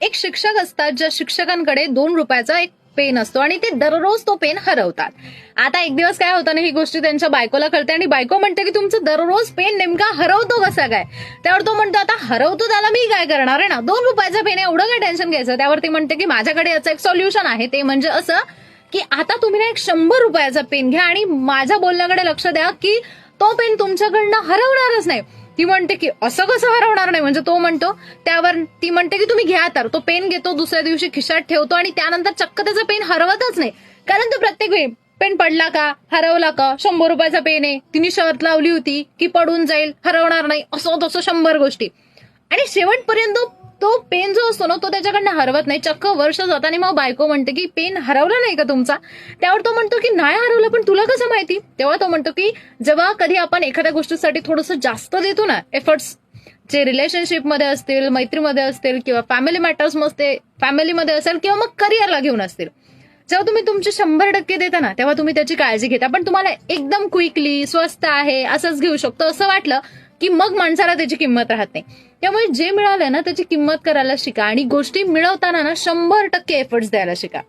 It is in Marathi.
एक शिक्षक असतात ज्या शिक्षकांकडे 2 रुपयाचा एक पेन असतो आणि ते दररोज तो पेन हरवतात. आता एक दिवस काय होतं ना, ही गोष्ट त्यांच्या बायकोला कळते आणि बायको म्हणते की तुमचं दररोज पेन नेमका हरवतो कसा काय. त्यावर तो म्हणतो आता हरवतो त्याला मी काय करणार आहे ना, 2 रुपयाचा पेन आहे, एवढं काय टेन्शन घ्यायचं. त्यावरती म्हणते की माझ्याकडे याचं एक सोल्युशन आहे, ते म्हणजे असं की आता तुम्ही ना एक 100 रुपयाचा पेन घ्या आणि माझ्या बोलण्याकडे लक्ष द्या की तो पेन तुमच्याकडनं हरवणारच नाही. ती म्हणते की असं कसं हरवणार नाही, म्हणजे तो म्हणतो. त्यावर ती म्हणते की तुम्ही घ्या. तर तो पेन घेतो, दुसऱ्या दिवशी खिशात ठेवतो आणि त्यानंतर चक्क त्याचा पेन हरवतच नाही. कारण तो प्रत्येक वेळी पेन पडला का, हरवला का, 100 रुपयाचा पेन आहे, तिने शर्त लावली होती की पडून जाईल, हरवणार नाही, असं तसं 100 गोष्टी. आणि शेवटपर्यंत तो पेन जो असतो ना तो त्याच्याकडनं हरवत नाही. चक्क वर्ष जात आणि मग बायको म्हणते की पेन हरवला नाही का तुमचा. त्यावर तो म्हणतो की नाही हरवलं, पण तुला कसं माहिती. तेव्हा तो म्हणतो की जेव्हा कधी आपण एखाद्या गोष्टीसाठी थोडंसं जास्त देतो ना एफर्ट्स, जे रिलेशनशिपमध्ये असतील, मैत्रीमध्ये असतील किंवा फॅमिली मॅटर्स मध्ये फॅमिलीमध्ये असेल किंवा मग करिअरला घेऊन असतील, जेव्हा तुम्ही तुमचे 100% देता ना तेव्हा तुम्ही त्याची काळजी घेता. पण तुम्हाला एकदम क्विकली स्वस्त आहे असंच घेऊ शकतो असं वाटलं की मग माणसाला त्याची किंमत राहत नाही. त्यामुळे जे मिळालंय ना त्याची किंमत करायला शिका आणि गोष्टी मिळवताना ना 100% एफर्ट्स द्यायला शिका.